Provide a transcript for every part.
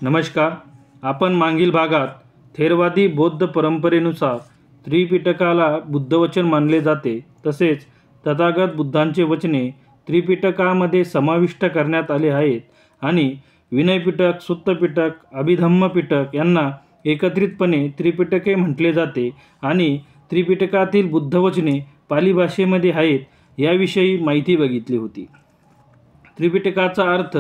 नमस्कार. आपण मागील भागात थेरवादी बौद्ध परंपरेनुसार त्रिपिटकाला बुद्धवचन मानले जाते, तसेच तथागत बुद्धांचे वचने त्रिपिटकामध्ये समाविष्ट करण्यात आले आहेत आणि विनयपिटक, सुत्तपिटक, अभिधम्मपिटक यांना एकत्रितपणे त्रिपिटके म्हटले जाते आणि त्रिपिटकातील बुद्धवचने पाली भाषेमध्ये आहेत याविषयी माहिती बघितली होती. त्रिपिटकाचा अर्थ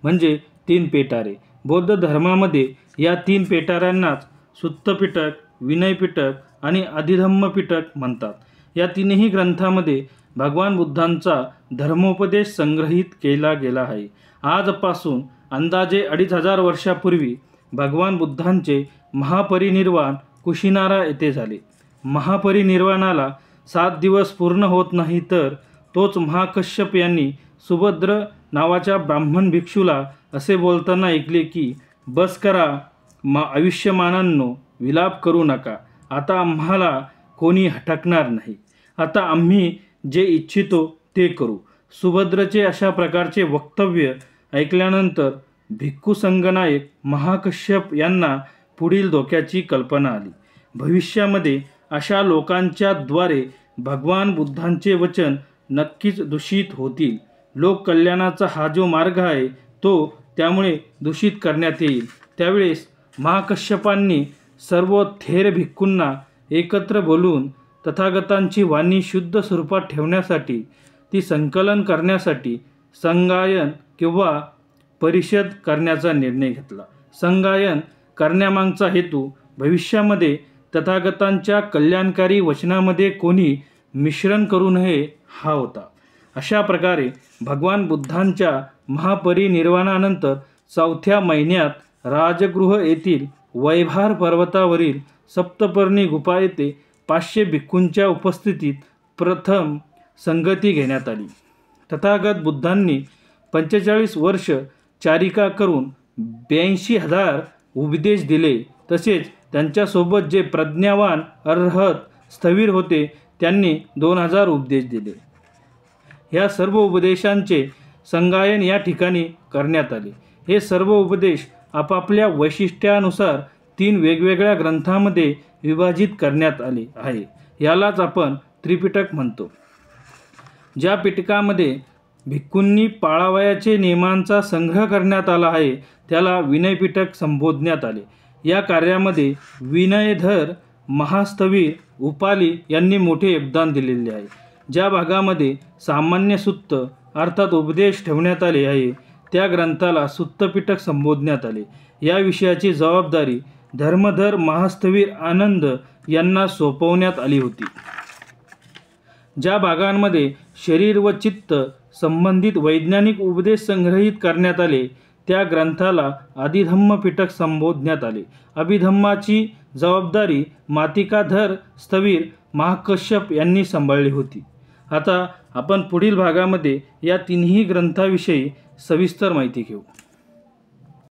म्हणजे 3 पेटारे. बौद्ध धर्मामध्ये या 3 पेटाऱ्यांनाच सुत्तपिटक, विनयपिटक आणि अभिधम्मपिटक म्हणतात. या तीनही ग्रंथांमध्ये भगवान बुद्धांचा धर्मोपदेश संग्रहित केला गेला आहे. आजपासून अंदाजे 2500 वर्षापूर्वी भगवान बुद्धांचे महापरिनिर्वाण कुशिनारा येथे झाले. महापरिनिर्वाणाला 7 दिवस पूर्ण होत नाही तर तोच महाकश्यप यांनी सुभद्र नावाच्या ब्राह्मण भिक्षूला असे बोलताना ऐकले की, बस करा आयुष्यमानांनो, विलाप करू नका. आता आम्हाला कोणी हटकणार नाही. आता आम्ही जे इच्छितो ते करू. सुभद्रचे अशा प्रकारचे वक्तव्य ऐकल्यानंतर भिक्खू संगनायक महाकश्यप यांना पुढील धोक्याची कल्पना आली. भविष्यामध्ये अशा लोकांच्या द्वारे भगवान बुद्धांचे वचन नक्कीच दूषित होतील. लोक कल्याणाचा हा जो मार्ग आहे तो त्यामुळे दूषित करण्यात येईल. त्यावेळेस महाकश्यपांनी सर्व थेर भिक्खूंना एकत्र बोलवून तथागतांची वाणी शुद्ध स्वरूपात ठेवण्यासाठी, ती संकलन करण्यासाठी संगायन किंवा परिषद करण्याचा निर्णय घेतला. संगायन करण्यामागचा हेतू भविष्यामध्ये तथागतांच्या कल्याणकारी वचनामध्ये कोणी मिश्रण करू नये हा होता. अशा प्रकारे भगवान बुद्धांच्या महापरिनिर्वाणानंतर 4थ्या महिन्यात राजगृह येथील वैभार पर्वतावरील सप्तपर्णी गुफा येथे 500 भिक्खूंच्या उपस्थितीत प्रथम संगती घेण्यात आली. तथागत बुद्धांनी 45 वर्ष चारिका करून 82,000 उपदेश दिले. तसेच त्यांच्यासोबत जे प्रज्ञावान, अर्हत, स्थविर होते त्यांनी 2000 उपदेश दिले. या सर्व उपदेशांचे संगायन या ठिकाणी करण्यात आले. हे सर्व उपदेश आपापल्या वैशिष्ट्यानुसार 3 वेगवेगळ्या ग्रंथांमध्ये विभाजित करण्यात आले आहे. यालाच आपण त्रिपिटक म्हणतो. ज्या पिटकामध्ये भिक्खूंनी पाळावयाचे नियमांचा संग्रह करण्यात आला आहे त्याला विनयपिटक संबोधण्यात आले. या कार्यामध्ये विनयधर, महास्थविर, उपाली यांनी मोठे योगदान दिलेले आहे. ज्या भागामध्ये सामान्य सुत्त अर्थात उपदेश ठेवण्यात आले आहे त्या ग्रंथाला सुत्तपिटक संबोधण्यात आले. या विषयाची जबाबदारी धर्मधर महास्थविर आनंद यांना सोपवण्यात आली होती. ज्या भागांमध्ये शरीर व चित्त संबंधित वैज्ञानिक उपदेश संग्रहित करण्यात आले त्या ग्रंथाला अभिधम्मपिटक संबोधण्यात आले. अभिधम्माची जबाबदारी मातिकाधर स्थविर महाकश्यप यांनी सांभाळली होती. आता आपण पुढील भागामध्ये या 3ही ग्रंथाविषयी सविस्तर माहिती घेऊ.